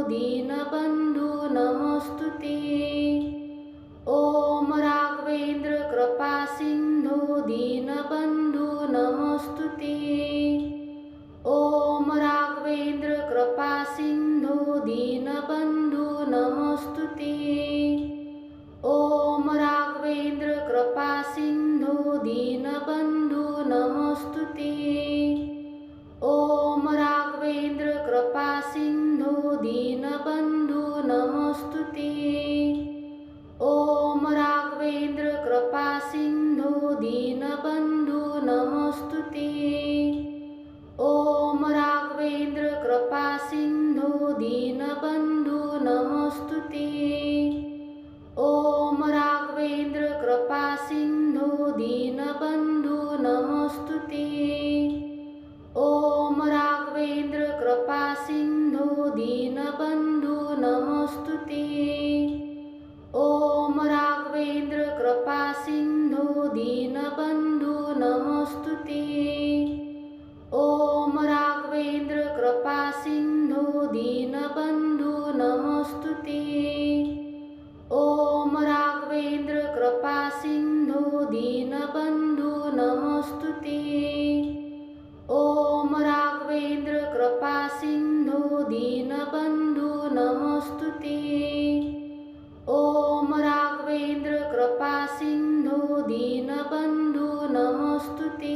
दीनबन्धो नमोऽस्तुते। ॐ राघवेन्द्र कृपासिन्धो दीनबन्धो नमोऽस्तुते। ॐ राघवेन्द्र कृपासिन्धो दीनबन्धो नमोऽस्तुते। ॐ राघवेन्द्र कृपासिन्धो दीनबन्धो नमोऽस्तुते। ॐ राघवेन्द्र कृपासिन्धो दीनबन्धो नमोऽस्तुते। ॐ राघवेन्द्र कृपासिन्धो दीनबन्धो नमोऽस्तुते। ॐ राघवेन्द्र कृपासिन्धो दीनबन्धो नमोऽस्तुते। ॐ राघवेन्द्र कृपासिन्धो दीनबन्धो नमोऽस्तुते। ॐ राघवेन्द्र कृपासिन्धो दीनबन्धो नमोऽस्तुते। ॐ राघवेन्द्र कृपासिन्धो दीनबन्धो नमोऽस्तुते। ॐ राघवेन्द्र कृपासिन्धो दीनबन्धो नमोऽस्तुते। ॐ राघवेन्द्र कृपासिन्धो दीनबन्धो नमोऽस्तुते। ॐ राघवेन्द्र कृपासिन्धो दीनबन्धो नमोऽस्तुते। ॐ राघवेन्द्र कृपासिन्धो दीनबन्धो नमोऽस्तुते।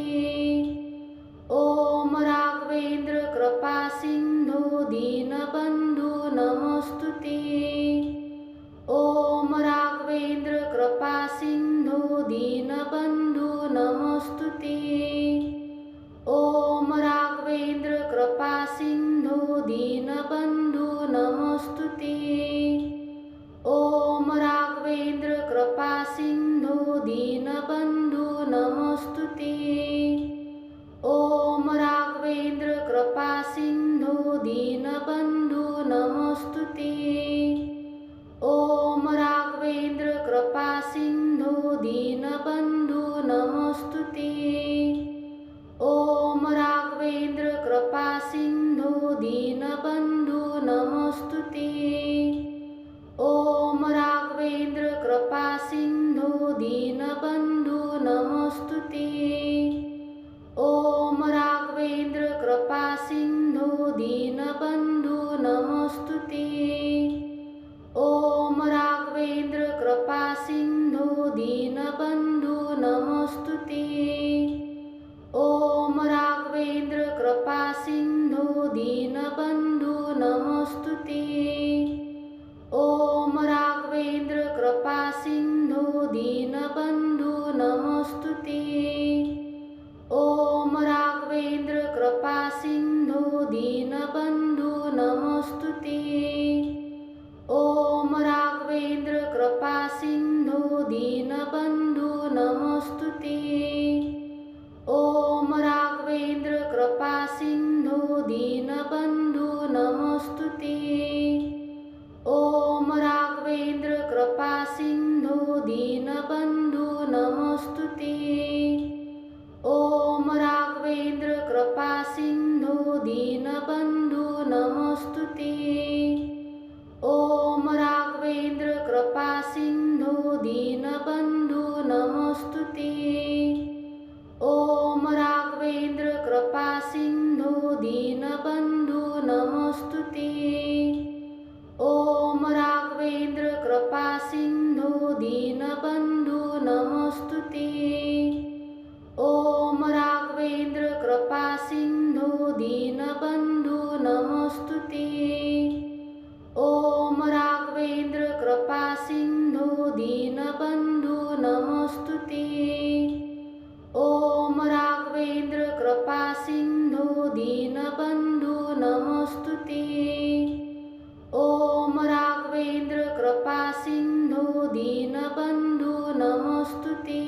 ॐ राघवेन्द्र कृपासिन्धो दीनबन्धो नमोऽस्तुते। ॐ राघवेन्द्र कृपासिन्धो दीनबन्धो नमोऽस्तुते। ॐ राघवेन्द्र कृपासिन्धो दीनबन्धो नमोऽस्तुते। ॐ राघवेन्द्र कृपासिन्धो दीनबन्धो नमोऽस्तुते। ॐ राघवेन्द्र कृपासिन्धो दीनबन्धो नमोऽस्तुते। ॐ राघवेन्द्र कृपासिन्धो दीनबन्धो नमोऽस्तुते। ॐ राघवेन्द्र कृपासिन्धो दीनबन्धो नमोऽस्तुते। ॐ राघवेन्द्र कृपासिन्धो दीनबन्धो नमोऽस्तुते। ॐ राघवेन्द्र कृपासिन्धो दीनबन्धो नमोऽस्तुते। ॐ राघवेन्द्र कृपासिन्धो दीनबन्धो नमोऽस्तुते। ॐ राघवेन्द्र कृपासिन्धो दीनबन्धो नमोऽस्तुते। ॐ राघवेन्द्र कृपासिन्धो दीनबन्धो नमोऽस्तुते। ॐ राघवेन्द्र कृपासिन्धो दीनबन्धो नमोऽस्तुते। ॐ राघवेन्द्र कृपासिन्धो दीनबन्धो नमोऽस्तुते। ॐ राघवेन्द्र कृपासिन्धो दीनबन्धो नमोऽस्तुते। ॐ राघवेन्द्र कृपासिन्धो दीनबन्धो नमोऽस्तुते। ॐ राघवेन्द्र कृपासिन्धो दीनबन्धो नमोऽस्तुते। ॐ राघवेन्द्र कृपासिन्धो दीनबन्धो नमोऽस्तुते। ॐ राघवेन्द्र कृपासिन्धो दीनबन्धो नमोऽस्तुते। ॐ राघवेन्द्र कृपासिन्धो दीनबन्धो नमोऽस्तुते। ॐ राघवेन्द्र कृपासिन्धो दीनबन्धो नमोऽस्तुते। ॐ राघवेन्द्र कृपासिन्धो दीनबन्धो नमोऽस्तुते। ॐ राघवेन्द्र कृपासिन्धो दीनबन्धो नमोऽस्तुते। ॐ राघवेन्द्र कृपासिन्धो दीनबन्धो नमोऽस्तुते।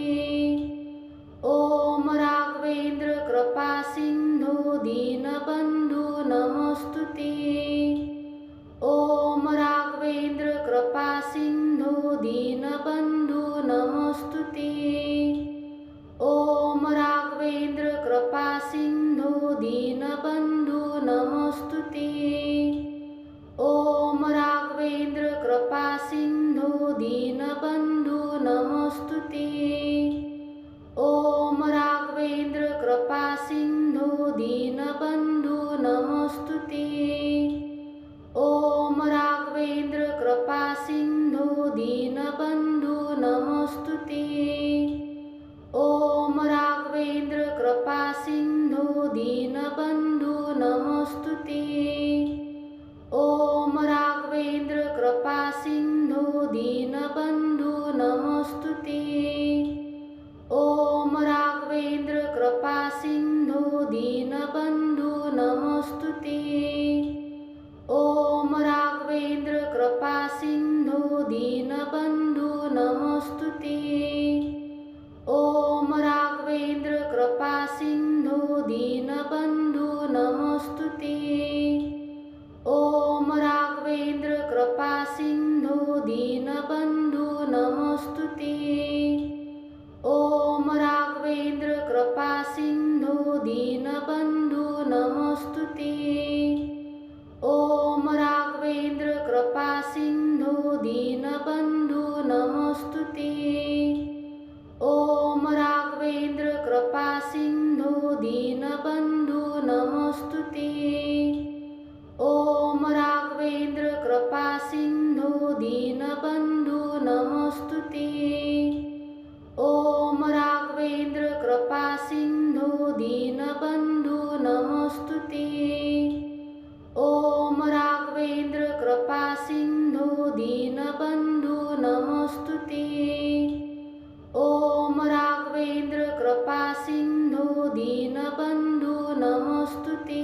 ॐ राघवेन्द्र कृपासिन्धो दीनबन्धो नमोऽस्तुते। ॐ राघवेन्द्र कृपासिन्धो दीनबन्धो नमोऽस्तुते। ॐ राघवेन्द्र कृपासिन्धो दीनबन्धो नमोऽस्तुते। ॐ दीनबन्धु नमोऽस्तुते। ॐ राघवेन्द्र कृपासिन्धो दीनबन्धु नमोऽस्तुते। ॐ राघवेन्द्र कृपासिन्धो दीनबन्धु नमोऽस्तुते। ॐ राघवेन्द्र कृपासिन्धो दीनबन्धु नमोऽस्तुते। ॐ राघवेन्द्र कृपासिन्धो दीनबन्धु नमोऽस्तुते। ॐ राघवेन्द्र कृपासिन्धो दीनबन्धु नमोऽस्तुते। ॐ राघवेन्द्र कृपासिन्धो दीनबन्धु नमोऽस्तुते। ॐ राघवेन्द्र कृपासिन्धो दीनबन्धु नमोऽस्तुते। ॐ राघवेन्द्र कृपासिन्धो दीनबन्धु नमोऽस्तुते। ॐ राघवेन्द्र कृपासिन्धो दीनबन्धु नमोऽस्तुते। ॐ राघवेन्द्र कृपासिन्धो दीनबन्धु नमोऽस्तुते। ॐ राघवेन्द्र कृपासिन्धो दीनबन्धु नमोऽस्तुते। ॐ राघवेन्द्र कृपासिन्धो दीनबन्धु नमोऽस्तुते। ॐ राघवेन्द्र कृपासिन्धो दीनबन्धु नमोऽस्तुते। ॐ राघवेन्द्र कृपासिन्धो दीनबन्धु नमोऽस्तुते।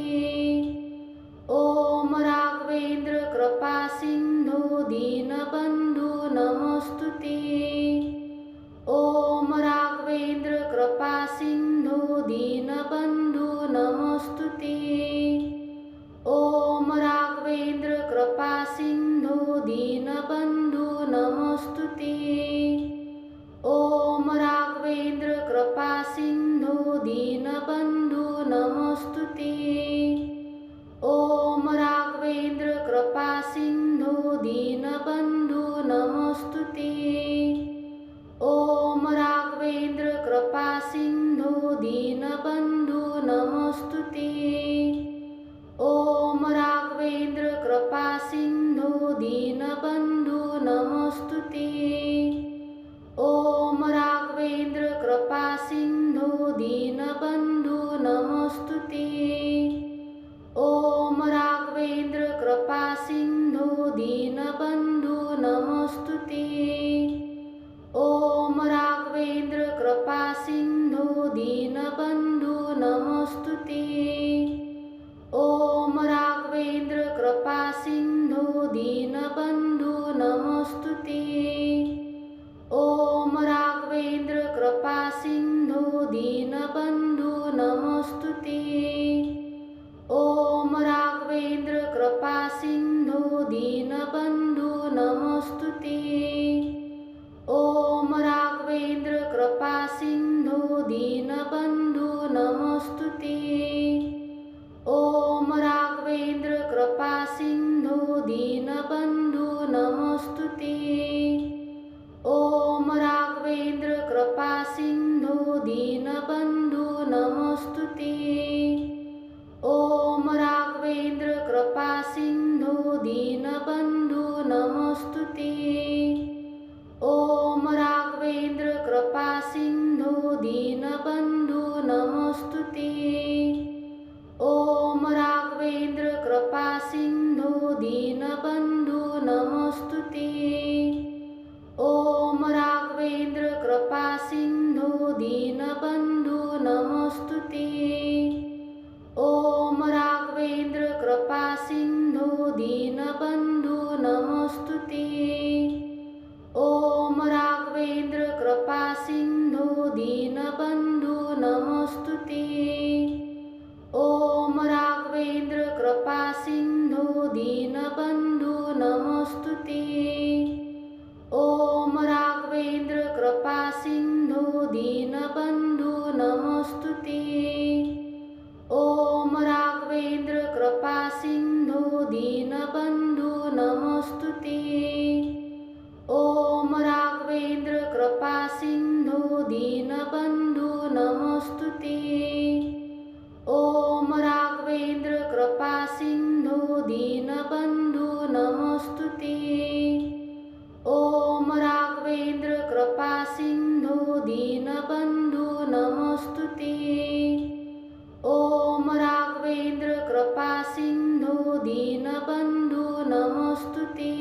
ॐ राघवेन्द्र कृपासिन्धो दीनबन्धु नमोऽस्तुते। ॐ राघवेन्द्र कृपासिन्धो दीनबन्धु नमोऽस्तुते। ॐ राघवेन्द्र कृपासिन्धो दीनबन्धु नमोऽस्तुते। ॐ राघवेन्द्र कृपासिन्धो दीनबन्धु नमोऽस्तुते। ॐ राघवेन्द्र कृपासिन्धो दीनबन्धु नमोऽस्तुते। ॐ राघवेन्द्र कृपासिन्धो दीनबन्धु नमोऽस्तुते। ॐ राघवेन्द्र कृपासिन्धो दीनबन्धु नमोऽस्तुते। ॐ राघवेन्द्र कृपासिन्धो दीनबन्धु नमोऽस्तुते। ॐ राघवेन्द्र कृपासिन्धो दीनबन्धु नमोऽस्तुते। ॐ राघवेन्द्र कृपासिन्धो दीनबन्धु नमोऽस्तुते। ॐ राघवेन्द्र कृपासिन्धो दीनबन्धु नमोऽस्तुते। ॐ राघवेन्द्र कृपासिन्धो दीनबन्धु नमोऽस्तुते। ॐ राघवेन्द्र कृपासिन्धो दीनबन्धु नमोऽस्तुते। ॐ राघवेन्द्र कृपासिन्धो दीनबन्धु नमोऽस्तुते। ॐ राघवेन्द्र कृपासिन्धो दीनबन्धु नमोऽस्तुते। ॐ राघवेन्द्र कृपासिन्धो दीनबन्धु नमोऽस्तुते। ॐ राघवेन्द्र कृपासिन्धो दीनबन्धु नमोऽस्तुते। ॐ राघवेन्द्र कृपासिन्धो दीनबन्धु नमोऽस्तुते। ॐ राघवेन्द्र कृपासिन्धो दीनबन्धु नमोऽस्तुते। ॐ राघवेन्द्र कृपासिन्धो दीनबन्धु नमोऽस्तुते। ॐ राघवेन्द्र कृपासिन्धो दीनबन्धु नमोऽस्तुते। ॐ राघवेन्द्र कृपासिन्धो दीनबन्धु नमोऽस्तुते। ॐ राघवेन्द्र कृपासिन्धो दीनबन्धु नमोऽस्तुते। ॐ राघवेन्द्र कृपासिन्धो दीनबन्धु नमोऽस्तुते। ॐ राघवेन्द्र कृपासिन्धो दीनबन्धु नमोऽस्तुते। ॐ राघवेन्द्र कृपासिन्धो दीनबन्धु नमोऽस्तुते। ॐ दीनबन्धु नमोऽस्तुते। ॐ राघवेन्द्र कृपासिन्धो दीनबन्धु नमोऽस्तुते। ॐ राघवेन्द्र कृपासिन्धो दीनबन्धु नमोऽस्तुते।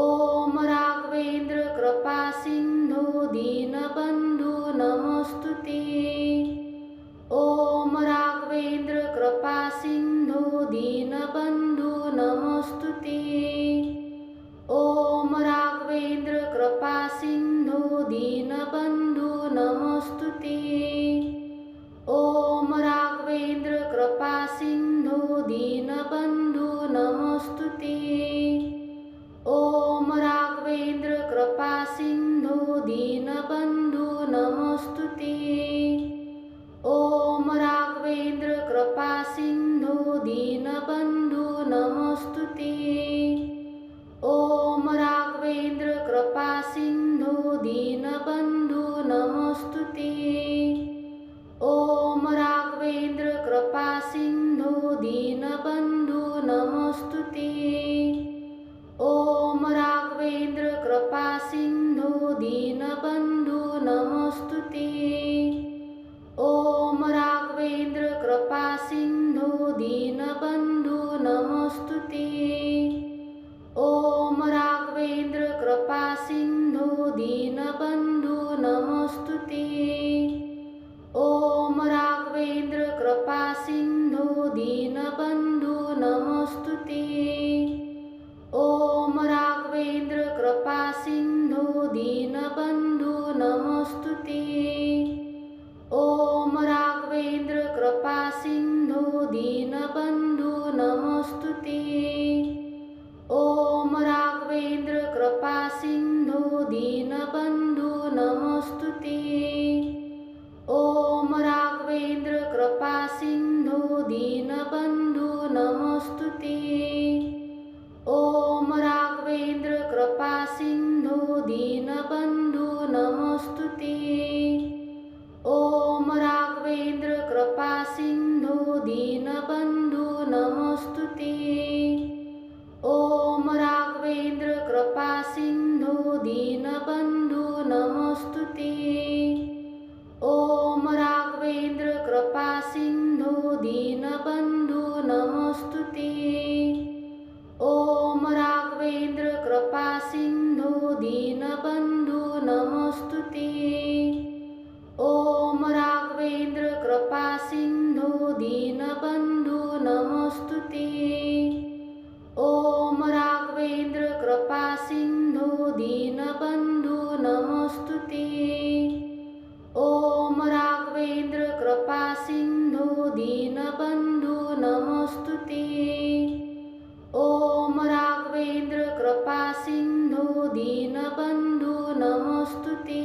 ॐ राघवेन्द्र कृपासिन्धो दीनबन्धु नमोऽस्तुते। ॐ राघवेन्द्र कृपासिन्धो दीनबन्धु नमोऽस्तुते। ॐ राघवेन्द्र कृपासिन्धो दीनबन्धु नमोऽस्तुते। ॐ राघवेन्द्र कृपासिन्धो दीनबन्धु नमोऽस्तुते। ॐ राघवेन्द्र कृपासिन्धो दीनबन्धु नमोऽस्तुते। ॐ राघवेन्द्र कृपासिन्धो दीनबन्धु नमोऽस्तुते। ॐ राघवेन्द्र कृपासिन्धो दीनबन्धु नमोऽस्तुते। ॐ राघवेन्द्र कृपासिन्धो दीनबन्धु नमोऽस्तुते। ॐ राघवेन्द्र कृपासिन्धो दीनबन्धु नमोऽस्तुते। ॐ राघवेन्द्र कृपासिन्धो दीनबन्धु नमोऽस्तुते। ॐ राघवेन्द्र कृपासिन्धो दीनबन्धु नमोऽस्तुते। ॐ राघवेन्द्र कृपासिन्धो दीनबन्धु नमोऽस्तुते। ॐ राघवेन्द्र कृपासिन्धो दीनबन्धु नमोऽस्तुते। ॐ राघवेन्द्र कृपासिन्धो दीनबन्धु नमोऽस्तुते। ॐ राघवेन्द्र कृपासिन्धो दीनबन्धु नमोऽस्तुते। ॐ राघवेन्द्र कृपासिन्धो दीनबन्धु नमोऽस्तुते। ॐ राघवेन्द्र कृपासिन्धो दीनबन्धु नमोऽस्तुते। ॐ राघवेन्द्र कृपासिन्धो दीनबन्धु नमोऽस्तुते। ॐ राघवेन्द्र कृपासिन्धो दीनबन्धु नमोऽस्तुते। ॐ राघवेन्द्र कृपासिन्धो दीनबन्धु नमोऽस्तुते। ॐ राघवेन्द्र कृपासिन्धो दीनबन्धु नमोऽस्तुते। ॐ राघवेन्द्र कृपासिन्धो दीनबन्धु नमोऽस्तुते। ॐ राघवेन्द्र कृपासिन्धो दीनबन्धु नमोऽस्तुते। ॐ राघवेन्द्र कृपासिन्धो दीनबन्धु नमोऽस्तुते। ॐ राघवेन्द्र कृपासिन्धो दीनबन्धु नमोऽस्तुते।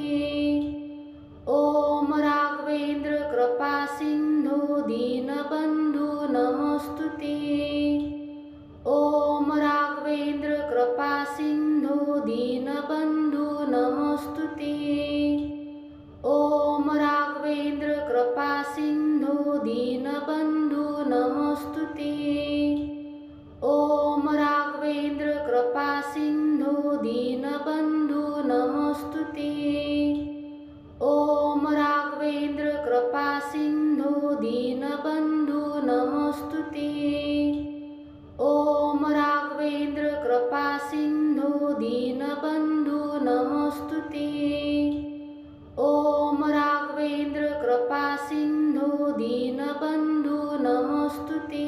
ॐ राघवेन्द्र कृपासिन्धो दीनबन्धु नमोऽस्तुते। ॐ राघवेन्द्र कृपासिन्धो दीनबन्धु नमोऽस्तुते। ॐ राघवेन्द्र कृपासिन्धो दीनबन्धु नमोऽस्तुते। ॐ राघवेन्द्र कृपासिन्धो दीनबन्धु नमोऽस्तुते। ॐ राघवेन्द्र कृपासिन्धो दीनबन्धु नमोऽस्तुते। ॐ राघवेन्द्र कृपासिन्धो दीनबन्धु नमोऽस्तुते। ॐ राघवेन्द्र कृपासिन्धो दीनबन्धु नमोऽस्तुते।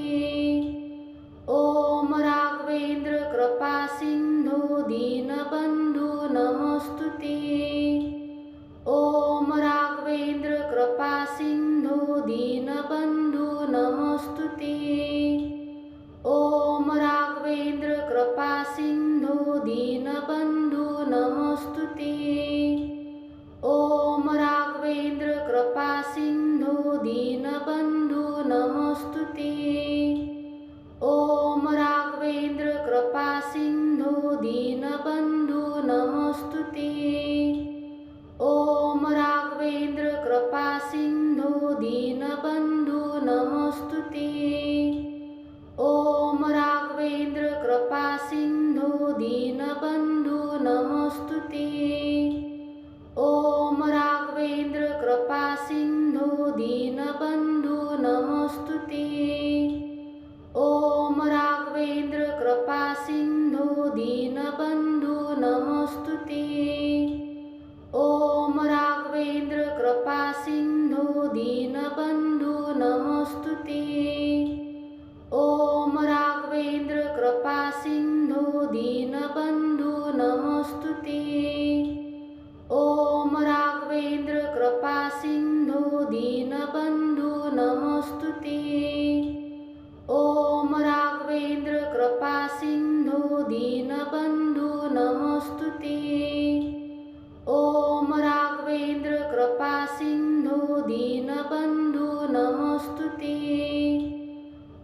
ॐ राघवेन्द्र कृपासिन्धो दीनबन्धु नमोऽस्तुते। ॐ राघवेन्द्र कृपासिन्धो दीनबन्धु नमोऽस्तुते। ॐ राघवेन्द्र कृपासिन्धो दीनबन्धु नमोऽस्तुते। ॐ राघवेन्द्र कृपासिन्धो दीनबन्धु नमोऽस्तुते। ॐ राघवेन्द्र कृपासिन्धो दीनबन्धु नमोऽस्तुते। ॐ राघवेन्द्र कृपासिन्धो दीनबन्धु नमोऽस्तुते। ॐ राघवेन्द्र दीनबन्धो नमोऽस्तुते। ॐ राघवेन्द्र कृपासिन्धो दीनबन्धो नमोऽस्तुते। ॐ राघवेन्द्र कृपासिन्धो दीनबन्धो नमोऽस्तुते। ॐ राघवेन्द्र कृपासिन्धो दीनबन्धो नमोऽस्तुते। ॐ राघवेन्द्र कृपासिन्धो दीनबन्धो नमोऽस्तुते। ॐ राघवेन्द्र कृपासिन्धो दीनबन्धो नमोऽस्तुते। ॐ राघवेन्द्र कृपासिन्धो दीनबन्धो नमोऽस्तुते। ॐ राघवेन्द्र कृपासिन्धो दीनबन्धो नमोऽस्तुते।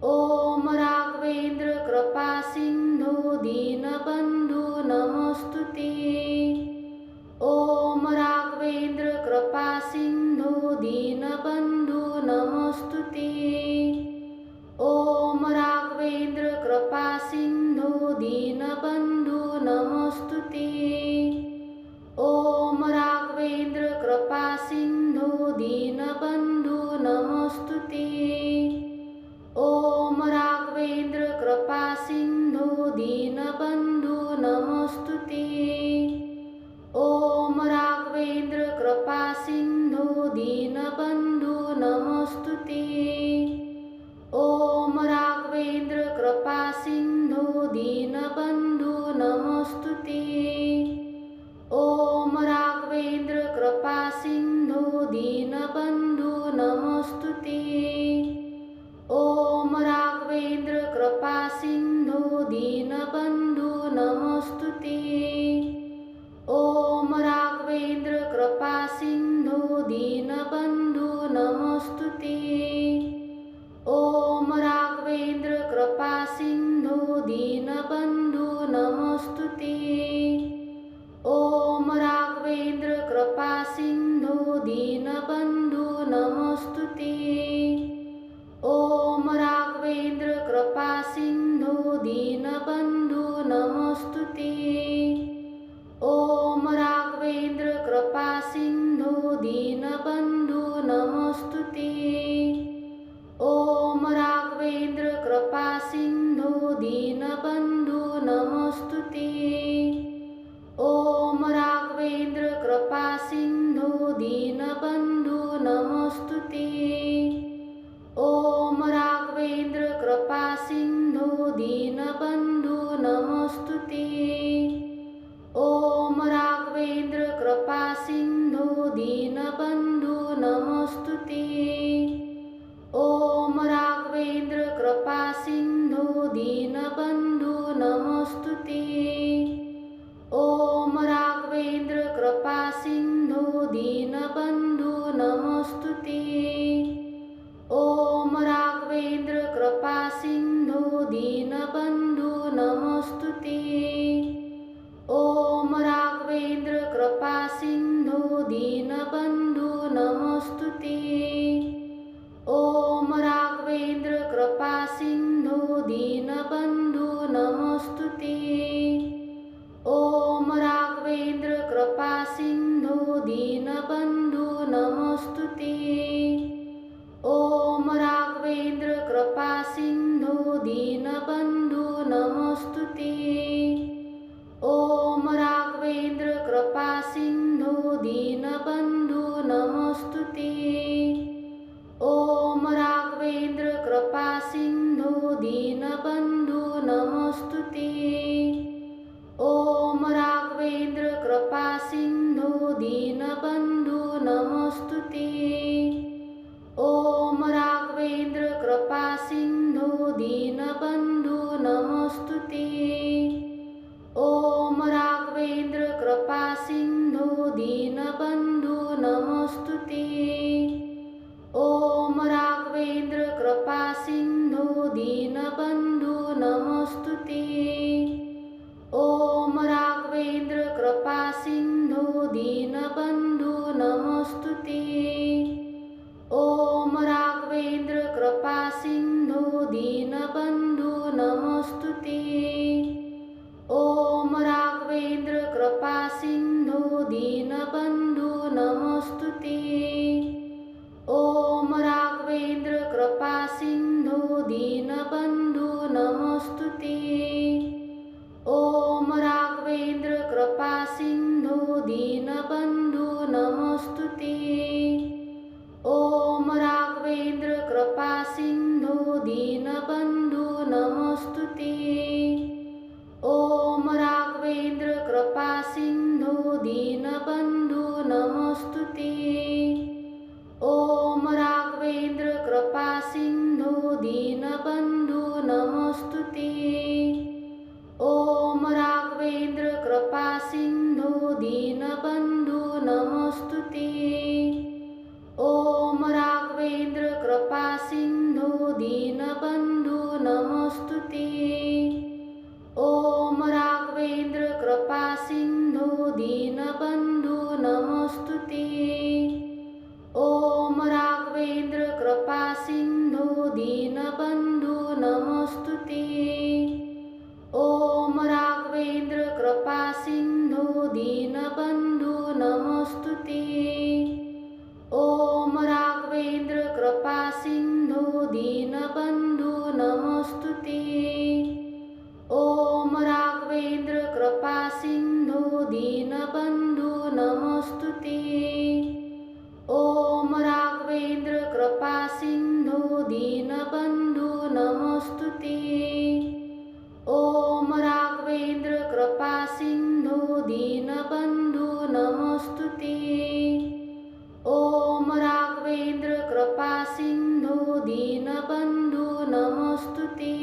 ॐ राघवेन्द्र कृपासिन्धो दीनबन्धो नमोऽस्तुते। ॐ राघवेन्द्र कृपासिन्धो दीनबन्धो नमोऽस्तुते। ॐ राघवेन्द्र कृपासिन्धो दीनबन्धो नमोऽस्तुते। ॐ राघवेन्द्र कृपासिन्धो दीनबन्धो नमोऽस्तुते। ॐ राघवेन्द्र कृपासिन्धो दीनबन्धो नमोऽस्तुते। ॐ राघवेन्द्र कृपासिन्धो दीनबन्धो नमोऽस्तुते। ॐ राघवेन्द्र कृपासिन्धो दीनबन्धो नमोऽस्तुते। ॐ राघवेन्द्र कृपासिन्धो दीनबन्धो नमोऽस्तुते। ॐ राघवेन्द्र कृपासिन्धो दीनबन्धो नमोऽस्तुते। ॐ राघवेन्द्र कृपासिन्धो दीनबन्धो नमोऽस्तुते। ॐ राघवेन्द्र कृपासिन्धो दीनबन्धो नमोऽस्तुते। ॐ राघवेन्द्र कृपासिन्धो दीनबन्धो नमोऽस्तुते। ॐ राघवेन्द्र कृपासिन्धो दीनबन्धो नमोऽस्तुते। ॐ राघवेन्द्र कृपासिन्धो दीनबन्धो नमोऽस्तुते। ॐ राघवेन्द्र कृपासिन्धो दीनबन्धो नमोऽस्तुते। ॐ राघवेन्द्र कृपासिन्धो दीनबन्धो नमोऽस्तुते। ॐ राघवेन्द्र कृपासिन्धो दीनबन्धो नमोऽस्तुते। ॐ राघवेन्द्र कृपासिन्धो दीनबन्धो नमोऽस्तुते। ॐ राघवेन्द्र कृपासिन्धो दीनबन्धो नमोऽस्तुते। ॐ राघवेन्द्र कृपासिन्धो दीनबन्धो नमोऽस्तुते। ॐ राघवेन्द्र कृपासिन्धो दीनबन्धो नमोऽस्तुते। ॐ राघवेन्द्र कृपासिन्धो दीनबन्धो नमोऽस्तुते। ॐ राघवेन्द्र कृपासिन्धो दीनबन्धो नमोऽस्तुते। ॐ राघवेन्द्र कृपासिन्धो दीनबन्धो नमोऽस्तुते। ॐ राघवेन्द्र कृपासिन्धो दीनबन्धो नमोऽस्तुते। ॐ राघवेन्द्र कृपासिन्धो दीनबन्धो नमोऽस्तुते। ॐ राघवेन्द्र कृपासिन्धो दीनबन्धो नमोऽस्तुते। ॐ राघवेन्द्र कृपासिन्धो दीनबन्धो नमोऽस्तुते। ॐ राघवेन्द्र कृपासिन्धो दीनबन्धो नमोऽस्तुते। ॐ राघवेन्द्र कृपासिन्धो दीनबन्धो नमोऽस्तुते। ॐ राघवेन्द्र कृपासिन्धो दीनबन्धो नमोऽस्तुते। ॐ राघवेन्द्र कृपासिन्धो दीनबन्धो नमोऽस्तुते। ॐ राघवेन्द्र कृपासिन्धो दीनबन्धो नमोऽस्तुते। ॐ दीनबन्धु नमोऽस्तुते। ॐ राघवेन्द्र कृपासिन्धो दीनबन्धु नमोऽस्तुते। ॐ राघवेन्द्र कृपासिन्धो दीनबन्धु नमोऽस्तुते। ॐ राघवेन्द्र कृपासिन्धो दीनबन्धु नमोऽस्तुते। ॐ राघवेन्द्र कृपासिन्धो दीनबन्धु नमोऽस्तुते। ॐ राघवेन्द्र कृपासिन्धो दीनबन्धु नमोऽस्तुते। ॐ राघवेन्द्र कृपासिन्धो दीनबन्धु नमोऽस्तुते। ॐ राघवेन्द्र कृपासिन्धो दीनबन्धु नमोऽस्तुते। ॐ राघवेन्द्र कृपासिन्धो दीनबन्धु नमोऽस्तुते। ॐ राघवेन्द्र कृपासिन्धो दीनबन्धु नमोऽस्तुते। ॐ राघवेन्द्र कृपासिन्धो दीनबन्धु नमोऽस्तुते। ॐ राघवेन्द्र कृपासिन्धो दीनबन्धु नमोऽस्तुते। ॐ राघवेन्द्र कृपासिन्धो दीनबन्धु नमोऽस्तुते। ॐ राघवेन्द्र कृपासिन्धो दीनबन्धु नमोऽस्तुते। ॐ राघवेन्द्र कृपासिन्धो दीनबन्धु नमोऽस्तुते। ॐ राघवेन्द्र कृपासिन्धो दीनबन्धु नमोऽस्तुते।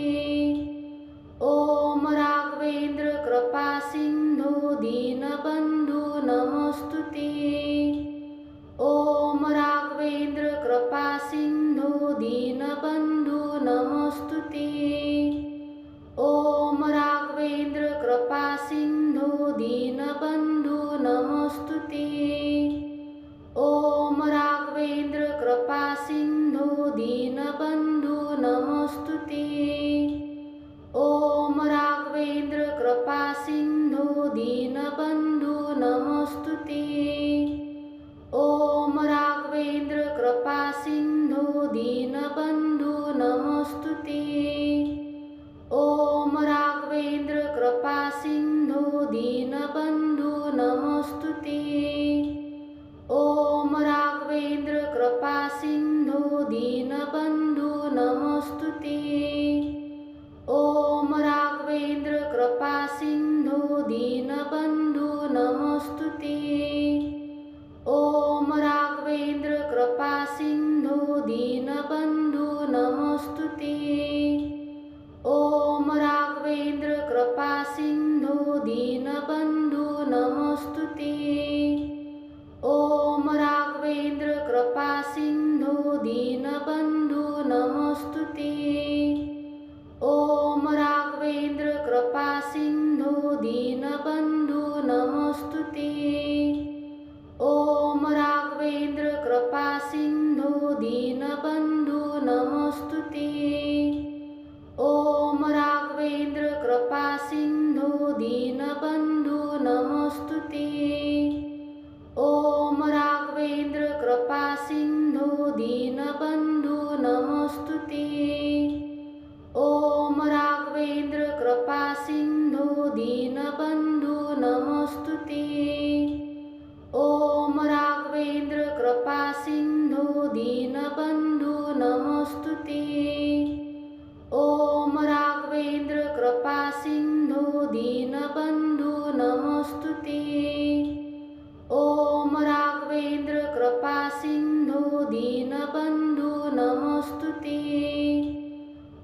ॐ राघवेन्द्र कृपासिन्धो दीनबन्धु नमोऽस्तुते। ॐ राघवेन्द्र कृपासिन्धो दीनबन्धु नमोऽस्तुते। ॐ राघवेन्द्र कृपासिन्धो दीनबन्धु नमोऽस्तुते। ॐ राघवेन्द्र कृपासिन्धो दीनबन्धु नमोऽस्तुते। ॐ राघवेन्द्र कृपासिन्धो दीनबन्धु नमोऽस्तुते। ॐ राघवेन्द्र कृपासिन्धो दीनबन्धु नमोऽस्तुते। ॐ राघवेन्द्र कृपासिन्धो दीनबन्धु नमोऽस्तुते। ॐ राघवेन्द्र कृपासिन्धो दीनबन्धु नमोऽस्तुते। ॐ राघवेन्द्र कृपासिन्धो दीनबन्धु नमोऽस्तुते। ॐ राघवेन्द्र कृपासिन्धो दीनबन्धु नमोऽस्तुते। ॐ राघवेन्द्र कृपासिन्धो दीनबन्धु नमोऽस्तुते। ॐ राघवेन्द्र कृपासिन्धो दीनबन्धु नमोऽस्तुते। ॐ राघवेन्द्र कृपासिन्धो दीनबन्धु नमोऽस्तुते। ॐ राघवेन्द्र कृपासिन्धो दीनबन्धु नमोऽस्तुते। ॐ राघवेन्द्र कृपासिन्धो दीनबन्धु नमोऽस्तुते। ॐ राघवेन्द्र कृपासिन्धो दीनबन्धु नमोऽस्तुते। ॐ राघवेन्द्र कृपासिन्धो दीनबन्धु नमोऽस्तुते। ॐ राघवेन्द्र कृपासिन्धो दीनबन्धु नमोऽस्तुते। ॐ राघवेन्द्र कृपासिन्धो दीनबन्धु नमोऽस्तुते। ॐ राघवेन्द्र कृपासिन्धो दीनबन्धु नमोऽस्तुते।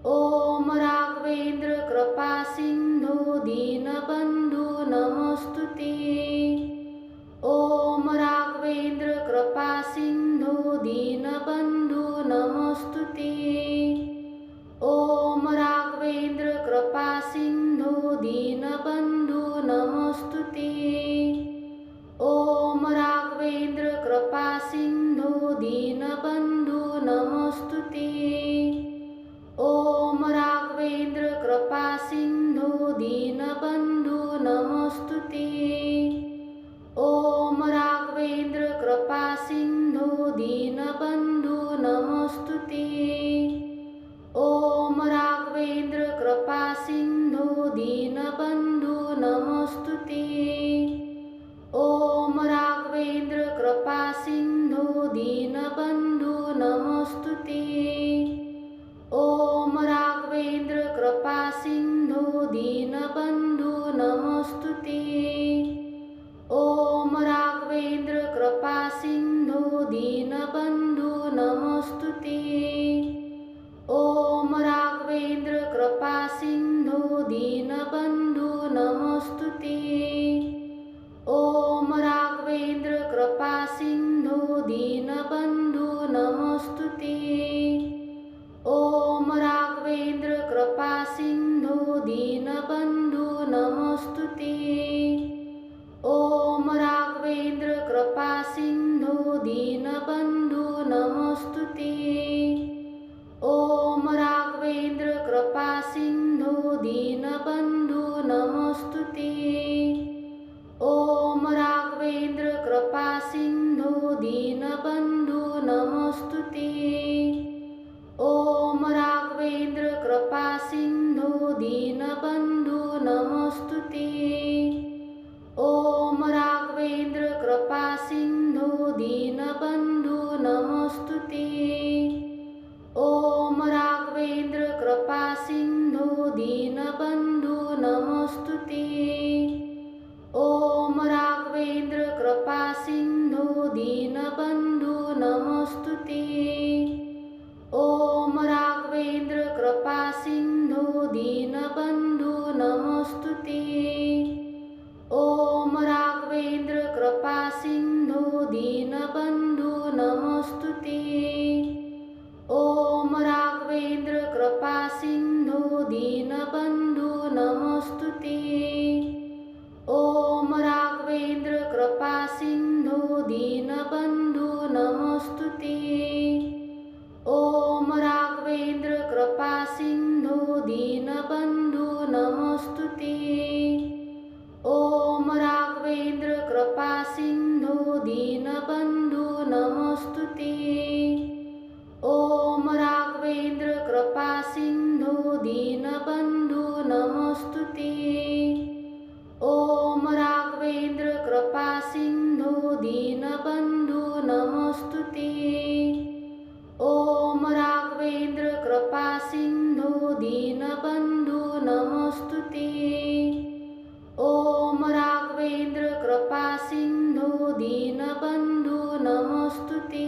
ॐ राघवेन्द्र कृपासिन्धो दीनबन्धु नमोऽस्तुते। ॐ राघवेन्द्र कृपासिन्धो दीनबन्धु नमोऽस्तुते। ॐ राघवेन्द्र कृपासिन्धो दीनबन्धु नमोऽस्तुते। ॐ राघवेन्द्र कृपासिन्धो दीनबन्धु नमोऽस्तुते। ॐ राघवेन्द्र कृपासिन्धो दीनबन्धु नमोऽस्तुते। ॐ राघवेन्द्र ते। ॐ राघवेंद्र कृपा सिंधू दीनबंधू नमोस्तु ते। ॐ राघवेंद्र कृपा सिंधू दीनबंधू नमोस्तु ते। ॐ राघवेंद्र कृपा सिंधू दीनबंधू नमोस्तु ते। ॐ राघवेंद्र कृपा सिंधू दीनबंधू नमोस्तु ते। ॐ राघवेंद्र कृपा सिंधू दीनबंधू नमोस्तु ते। ॐ राघवेंद्र कृपा सिंधू दीनबंधू नमोस्तु ते। ॐ राघवेंद्र कृपा सिंधू दीनबंधू नमोस्तु ते। ॐ राघवेंद्र कृपा सिंधू दीनबंधू नमोस्तु ते। ॐ राघवेंद्र कृपा सिंधू दीनबंधू नमोस्तु ते। ॐ राघवेंद्र कृपा सिंधू दीनबंधू नमोस्तु ते। ॐ राघवेंद्र कृपा सिंधू दीनबंधू नमोस्तु ते। ॐ राघवेंद्र कृपा सिंधू दीनबंधू नमोस्तु ते। ॐ राघवेंद्र कृपा सिंधू दीनबंधू नमोस्तु ते। ॐ राघवेंद्र कृपा सिंधू दीनबंधू नमोस्तु ते। ॐ राघवेंद्र कृपा सिंधू दीनबंधू नमोस्तु ते। ॐ राघवेंद्र कृपा सिंधू दीनबंधू नमोस्तु ते। ॐ राघवेंद्र कृपा सिंधू दीनबंधू नमोस्तु ते। ॐ राघवेंद्र कृपा सिंधू दीनबंधू नमोस्तु ते। ॐ राघवेंद्र कृपा सिंधू दीनबंधू नमोस्तु ते। ॐ राघवेंद्र कृपा सिंधू दीनबंधू नमोस्तु ते। ॐ राघवेंद्र कृपा सिंधू दीनबंधू नमोस्तु ते। ॐ राघवेंद्र कृपा सिंधू दीनबंधू नमोस्तु ते। ॐ राघवेंद्र कृपा सिंधू दीनबंधू नमोस्तु ते।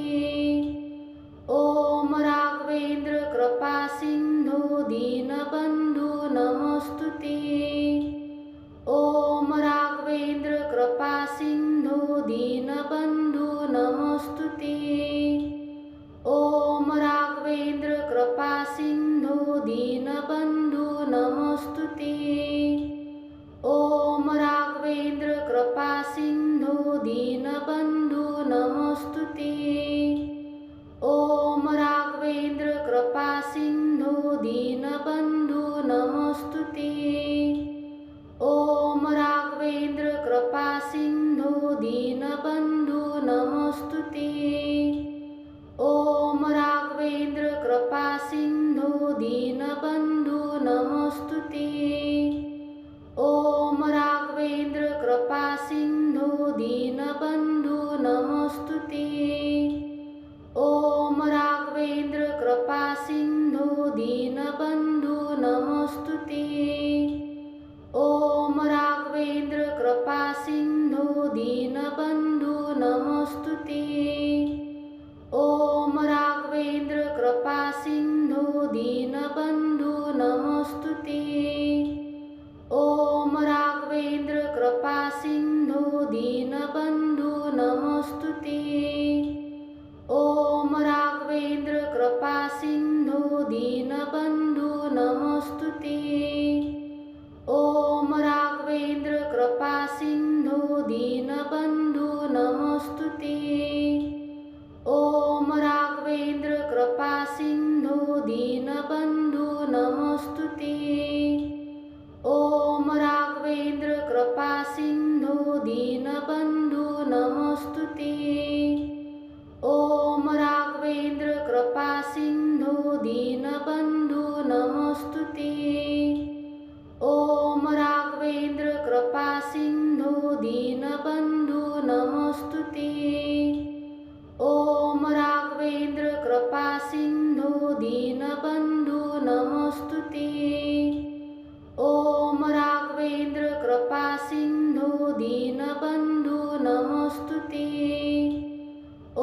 ॐ राघवेंद्र कृपा सिंधू दीनबंधू नमोस्तु ते। ॐ राघवेंद्र कृपा सिंधू दीनबंधू नमोस्तु ते। ॐ राघवेंद्र कृपा सिंधू दीनबंधू नमोस्तु ते। ॐ राघवेंद्र कृपा सिंधू दीनबंधू नमोस्तु ते। ॐ राघवेंद्र कृपा सिंधू दीनबंधू नमोस्तु ते। ॐ राघवेंद्र कृपा सिंधू दीनबंधू नमोस्तु ते। ॐ राघवेंद्र कृपा सिंधू दीनबंधू नमोस्तु ते। ॐ राघवेंद्र कृपा सिंधू दीनबंधू नमोस्तु ते। ॐ राघवेंद्र कृपा सिंधू दीनबंधू नमोस्तु ते। ॐ राघवेंद्र कृपा सिंधू दीनबंधू नमोस्तु ते। ॐ राघवेंद्र कृपा सिंधू दीनबंधू नमोस्तु ते। ॐ राघवेंद्र कृपा सिंधू दीनबंधू नमोस्तु ते। ॐ राघवेंद्र कृपा सिंधू दीनबंधू नमोस्तु ते। ॐ राघवेंद्र कृपा सिंधू दीनबंधू नमोस्तु ते। ॐ राघवेंद्र कृपा सिंधू दीनबंधू नमोस्तु ते। ॐ राघवेंद्र कृपा सिंधू दीनबंधू नमोस्तु ते। ॐ राघवेंद्र कृपा सिंधू दीनबंधू नमोस्तु ते। ॐ राघवेंद्र कृपा सिंधू दीनबन्धु नमोऽस्तुते। ॐ राघवेन्द्र कृपासिन्धो दीनबन्धु नमोऽस्तुते। ॐ राघवेन्द्र कृपासिन्धो दीनबन्धु नमोऽस्तुते।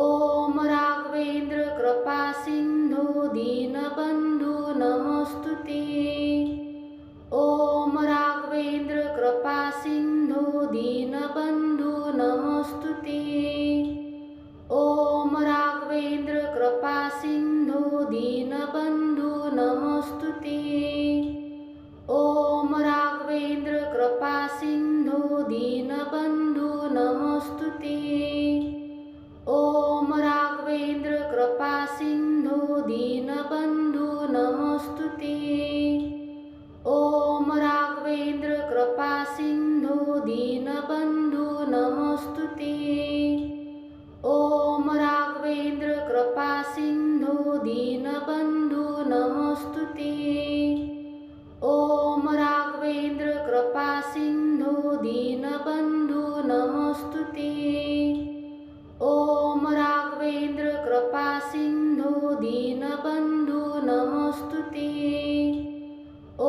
ॐ राघवेन्द्र कृपासिन्धो दीनबन्धु नमोऽस्तुते। ॐ राघवेन्द्र कृपासिन्धो दीनबन्धु नमोऽस्तुते। ॐ राघवेन्द्र कृपासिन्धो दीनबन्धु नमोऽस्तुते। ॐ राघवेन्द्र कृपासिन्धो दीनबन्धु नमोऽस्तुते। ॐ राघवेन्द्र कृपासिन्धो दीनबन्धु नमोऽस्तुते। ॐ राघवेन्द्र कृपासिन्धो दीनबन्धु नमोऽस्तुते। ॐ राघवेन्द्र कृपासिन्धो दीनबन्धु नमोऽस्तुते। ॐ राघवेन्द्र कृपासिन्धो दीनबन्धु नमोऽस्तुते। ॐ राघवेन्द्र कृपासिन्धो दीनबन्धु नमोऽस्तुते।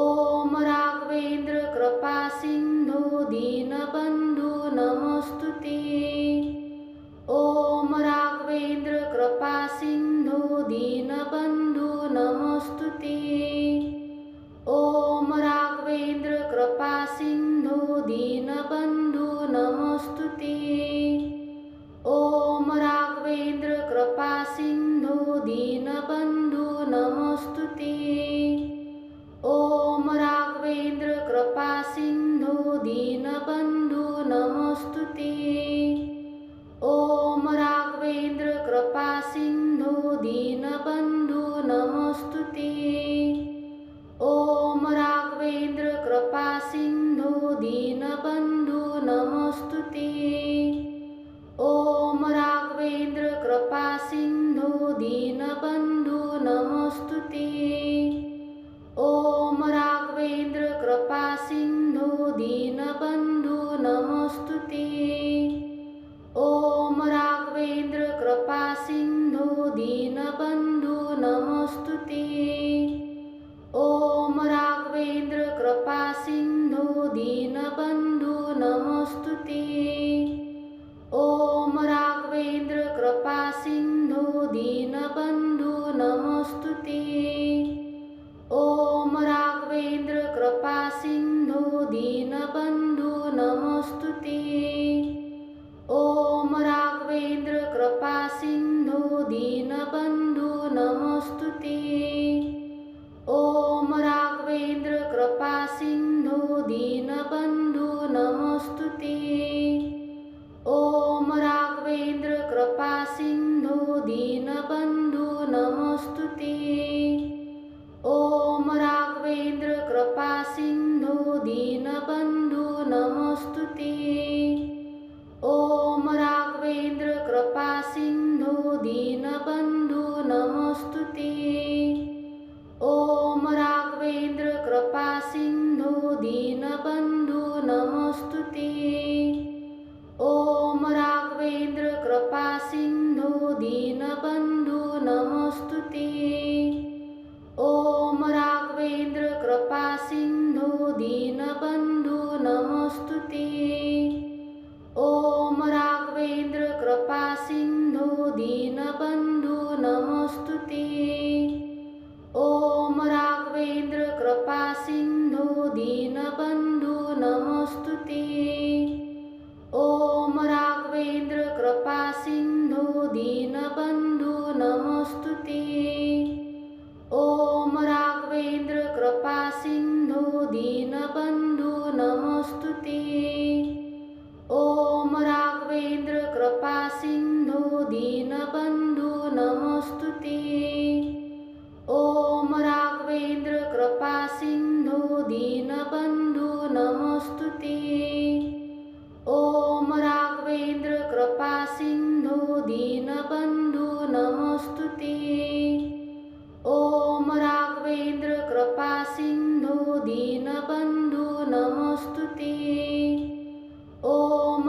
ॐ राघवेन्द्र कृपासिन्धो दीनबन्धु नमोऽस्तुते। ॐ राघवेन्द्र कृपासिन्धो दीनबन्धु नमोऽस्तुते। ॐ राघवेन्द्र कृपासिन्धो दीनबन्धु नमोऽस्तुते। ॐ राघवेन्द्र कृपासिन्धो दीनबन्धु नमोऽस्तुते। ॐ राघवेन्द्र कृपासिन्धो दीनबन्धु नमोऽस्तुते। ॐ राघवेन्द्र कृपासिन्धो दीनबन्धु नमोऽस्तुते। ॐ राघवेन्द्र कृपासिन्धो दीनबन्धु नमोऽस्तुते। ॐ राघवेन्द्र कृपासिन्धो दीनबन्धु नमोऽस्तुते। ॐ राघवेन्द्र कृपासिन्धो दीनबन्धु नमोऽस्तुते। ॐ राघवेन्द्र कृपासिन्धो दीनबन्धु नमोऽस्तुते। ॐ राघवेन्द्र कृपासिन्धो दीनबन्धु नमोऽस्तुते। ॐ राघवेन्द्र कृपासिन्धो दीनबन्धु नमोऽस्तुते। ॐ राघवेन्द्र कृपासिन्धो दीनबन्धु नमोऽस्तुते। ॐ राघवेन्द्र कृपासिन्धो दीनबन्धु नमोऽस्तुते। ॐ राघवेन्द्र कृपासिन्धो दीनबन्धु नमोऽस्तुते। ॐ राघवेन्द्र कृपासिन्धो दीनबन्धु नमोऽस्तुते। ॐ राघवेन्द्र कृपासिन्धो दीनबन्धु नमोऽस्तुते। ॐ राघवेन्द्र कृपासिन्धो दीनबन्धु नमोऽस्तुते। ॐ राघवेन्द्र कृपासिन्धो दीनबन्धु नमोऽस्तुते। ॐ राघवेन्द्र कृपासिन्धो दीनबन्धु नमोऽस्तुते। ॐ राघवेन्द्र कृपासिन्धो दीनबन्धु नमोऽस्तुते। ॐ राघवेन्द्र कृपासिन्धो दीनबन्धु नमोऽस्तुते। ॐ राघवेन्द्र कृपासिन्धो दीनबन्धु नमोऽस्तुते। ॐ राघवेन्द्र कृपासिन्धो दीनबन्धु नमोऽस्तुते। ॐ राघवेन्द्र कृपासिन्धो दीनबन्धु नमोऽस्तुते। ॐ राघवेन्द्र कृपासिन्धो दीनबन्धु नमोऽस्तुते। ॐ राघवेन्द्र कृपासिन्धो दीनबन्धु नमोऽस्तुते। ॐ राघवेन्द्र कृपासिन्धो दीनबन्धु नमोऽस्तुते। ॐ राघवेन्द्र कृपासिन्धो दीनबन्धु नमोऽस्तुते। ॐ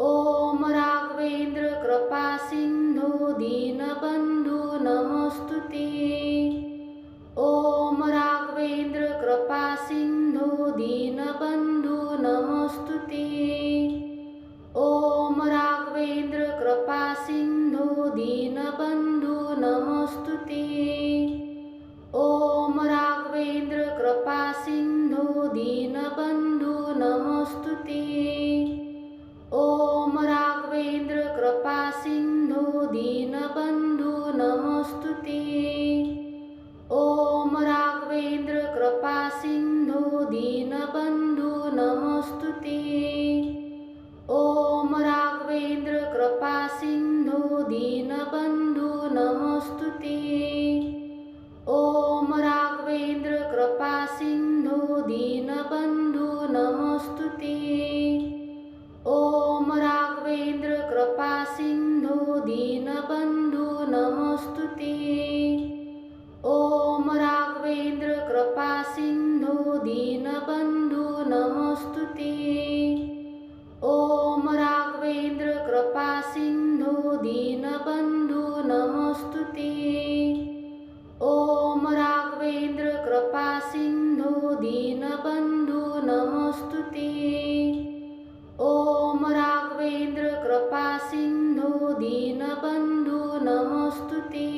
ॐ राघवेन्द्र कृपा सिन्धो दीनबन्धु नमोऽस्तु ते। दीनबन्धु नमोऽस्तुते। ॐ राघवेन्द्र कृपासिन्धो दीनबन्धु नमोऽस्तुते।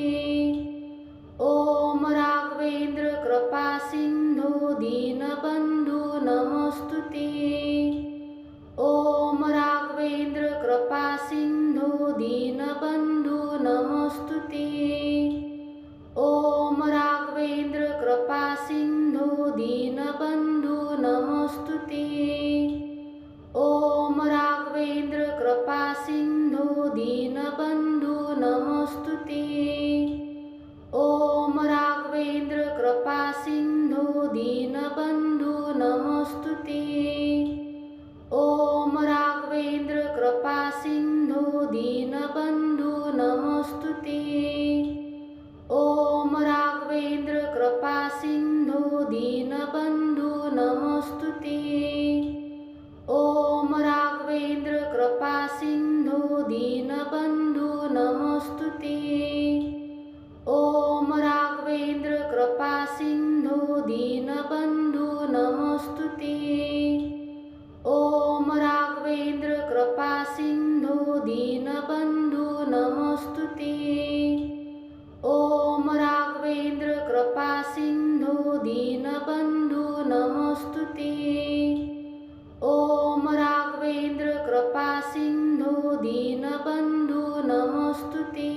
ॐ राघवेन्द्र कृपासिन्धो दीनबन्धु नमोऽस्तुते। ॐ राघवेन्द्र कृपासिन्धो दीनबन्धु नमोऽस्तुते। ॐ राघवेन्द्र कृपासिन्धो दीनबन्धु नमोऽस्तुते। ॐ राघवेन्द्र कृपासिन्धो दीनबन्धु नमोऽस्तुते। ॐ राघवेन्द्र कृपासिन्धो दीनबन्धु नमोऽस्तुते। ॐ राघवेन्द्र कृपासिन्धो दीनबन्धु नमोऽस्तुते। ॐ राघवेन्द्र कृपासिन्धो दीनबन्धु नमोऽस्तुते। ॐ राघवेन्द्र कृपासिन्धो दीनबन्धु नमोऽस्तुते। ॐ राघवेन्द्र कृपासिन्धो दीनबन्धु नमोऽस्तुते। ॐ राघवेन्द्र कृपासिन्धो दीनबन्धु नमोऽस्तुते। ॐ राघवेन्द्र कृपासिन्धो दीनबन्धु नमोऽस्तुते। ॐ राघवेन्द्र कृपासिन्धो दीनबन्धु नमोऽस्तुते।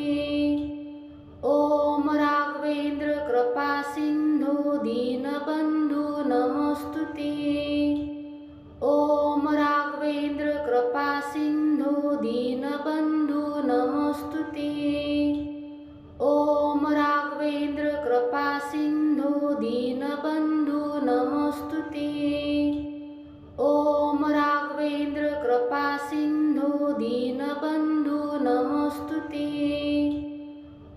ॐ राघवेन्द्र कृपासिन्धो दीनबन्धु नमोऽस्तुते। ॐ राघवेन्द्र कृपासिन्धो दीनबन्धु नमोऽस्तुते। ॐ राघवेन्द्र कृपासिन्धो दीनबन्धु नमोऽस्तुते। ॐ राघवेन्द्र कृपासिन्धो दीनबन्धु नमोऽस्तुते।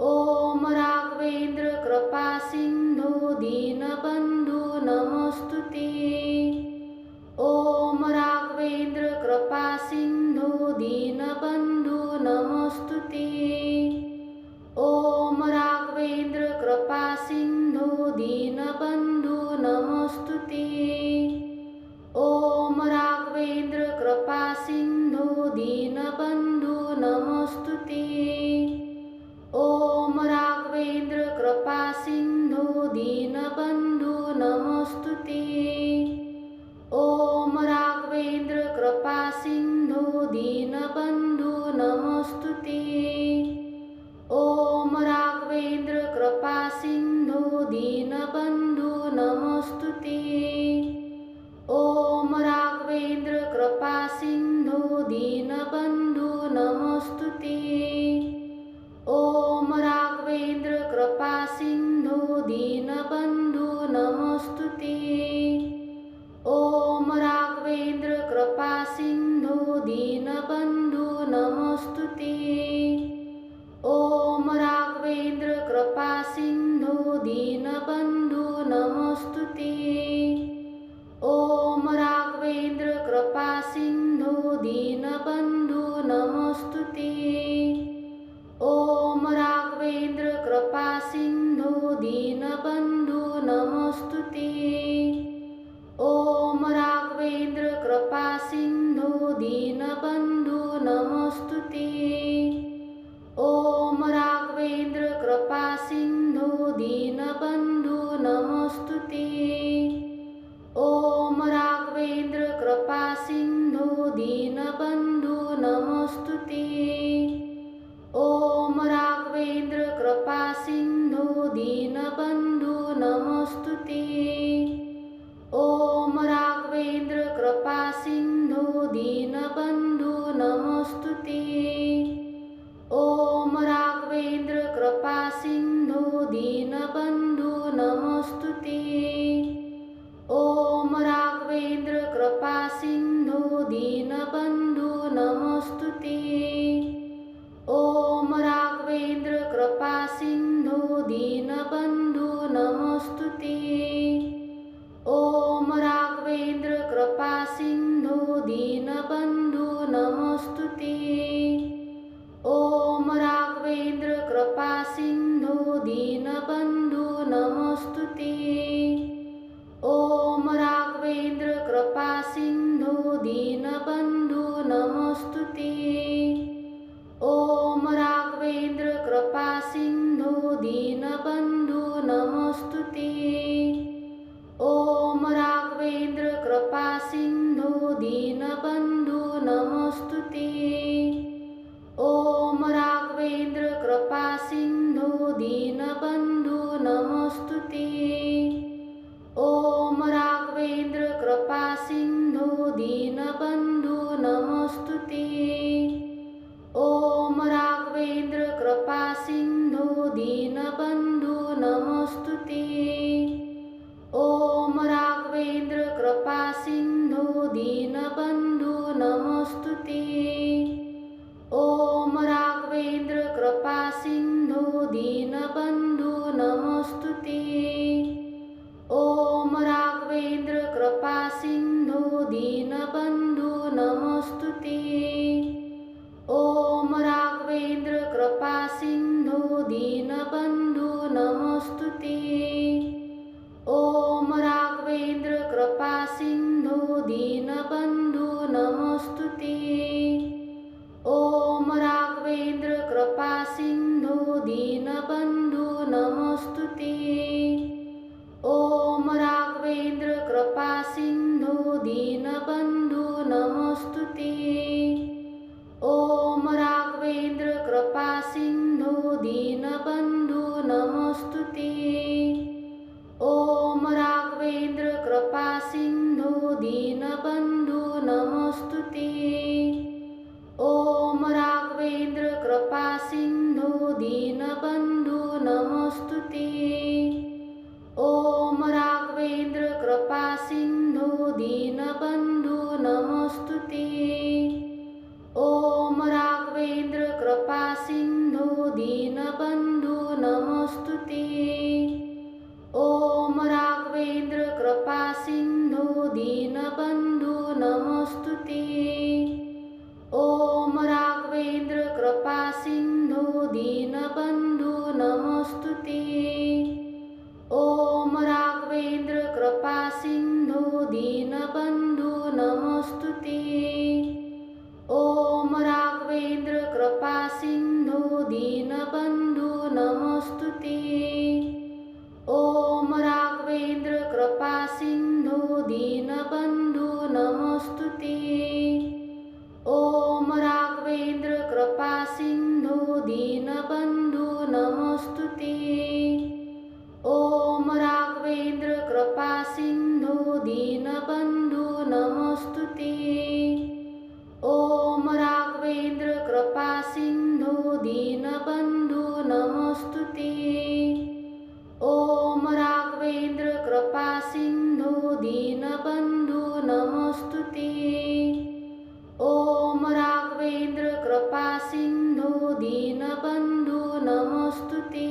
ॐ राघवेन्द्र कृपासिन्धो दीनबन्धु नमोऽस्तुते। ॐ राघवेन्द्र कृपासिन्धो दीनबन्धु नमोऽस्तुते। ॐ राघवेन्द्र कृपासिन्धो दीनबन्धु नमोऽस्तुते। ॐ राघवेन्द्र कृपासिन्धो दीनबन्धु नमोऽस्तुते। ॐ राघवेन्द्र कृपासिन्धो दीनबन्धु नमोऽस्तुते। ॐ राघवेन्द्र कृपासिन्धो दीनबन्धु नमोऽस्तुते। ॐ राघवेन्द्र कृपासिन्धो दीनबन्धु नमोऽस्तुते। ॐ राघवेन्द्र कृपासिन्धो दीनबन्धु नमोऽस्तुते। ॐ राघवेन्द्र कृपासिन्धो दीनबन्धु नमोऽस्तुते। ॐ राघवेन्द्र कृपासिन्धो दीनबन्धु नमोऽस्तुते। ॐ राघवेन्द्र कृपासिन्धो दीनबन्धु नमोऽस्तुते। ॐ राघवेन्द्र कृपासिन्धो दीनबन्धु नमोऽस्तुते। ॐ राघवेन्द्र कृपासिन्धो दीनबन्धु नमोऽस्तुते। ॐ राघवेन्द्र कृपासिन्धो दीनबन्धु नमोऽस्तुते। ॐ राघवेन्द्र कृपासिन्धो दीनबन्धु नमोऽस्तुते। ॐ राघवेन्द्र कृपासिन्धो दीनबन्धु नमोऽस्तुते। ॐ राघवेन्द्र कृपासिन्धो दीनबन्धु नमोऽस्तुते। ॐ राघवेन्द्र कृपासिन्धो दीनबन्धु नमोऽस्तुते। ॐ राघवेन्द्र कृपासिन्धो दीनबन्धु नमोऽस्तुते। ॐ राघवेन्द्र कृपासिन्धो दीनबन्धु नमोऽस्तुते। ॐ राघवेन्द्र कृपासिन्धो दीनबन्धु नमोऽस्तुते। ॐ राघवेन्द्र कृपासिन्धो दीनबन्धु नमोऽस्तुते। ॐ राघवेन्द्र कृपासिन्धो दीनबन्धु नमोऽस्तुते। ॐ राघवेन्द्र नमोऽस्तुते। ॐ राघवेन्द्र कृपा सिंधो दीनबंधु नमोऽस्तुते। ॐ राघवेन्द्र कृपा सिंधो दीनबंधु नमोऽस्तुते। ॐ राघवेन्द्र कृपा सिंधो दीनबंधु नमोऽस्तुते। ॐ राघवेन्द्र कृपा सिंधो दीनबंधु नमोऽस्तुते। ॐ राघवेन्द्र कृपा सिंधो दीनबंधु नमोऽस्तुते। ॐ राघवेन्द्र कृपा सिंधो दीनबंधु नमोऽस्तुते। ॐ राघवेन्द्र कृपा सिंधो दीनबंधु नमोऽस्तुते। ॐ राघवेन्द्र कृपा सिंधो दीनबंधु नमोऽस्तुते। ॐ राघवेन्द्र कृपा सिंधो दीनबंधु नमोऽस्तुते। ॐ राघवेन्द्र कृपा सिंधो दीनबंधु नमोऽस्तुते। ॐ राघवेन्द्र कृपा सिंधो दीनबंधु नमोऽस्तुते। ॐ राघवेन्द्र कृपा सिंधो दीनबंधु नमोऽस्तुते। ॐ राघवेन्द्र कृपा सिंधो दीनबंधु नमोऽस्तुते। ॐ राघवेन्द्र कृपा सिंधो दीनबंधु नमोऽस्तुते। ॐ राघवेन्द्र कृपा सिंधो दीनबंधु नमोऽस्तुते। ॐ राघवेन्द्र कृपा सिंधो दीनबंधु नमोऽस्तुते। ॐ राघवेन्द्र कृपा सिंधो दीनबंधु नमोऽस्तुते। ॐ राघवेन्द्र कृपा सिंधो दीनबंधु नमोऽस्तुते। ॐ राघवेन्द्र कृपा सिंधो दीनबंधु नमोऽस्तुते। ॐ राघवेन्द्र कृपा सिंधो दीनबंधु नमोऽस्तुते। ॐ राघवेन्द्र कृपा सिंधो दीनबंधु नमोऽस्तुते। ॐ राघवेन्द्र कृपा सिंधो दीनबंधु नमोऽस्तुते। ॐ राघवेन्द्र कृपा सिंधो दीनबंधु नमोऽस्तुते। ॐ राघवेन्द्र कृपा सिंधो दीनबंधु नमोऽस्तुते।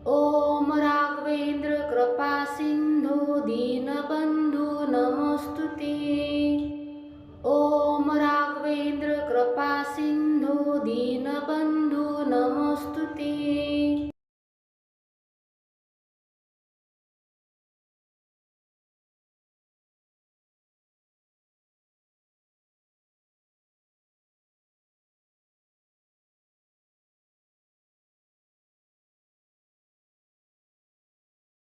ॐ राघवेन्द्र कृपा सिंधो दीनबंधु नमोऽस्तुते। ॐ राघवेन्द्र कृपा सिंधो दीनबंधु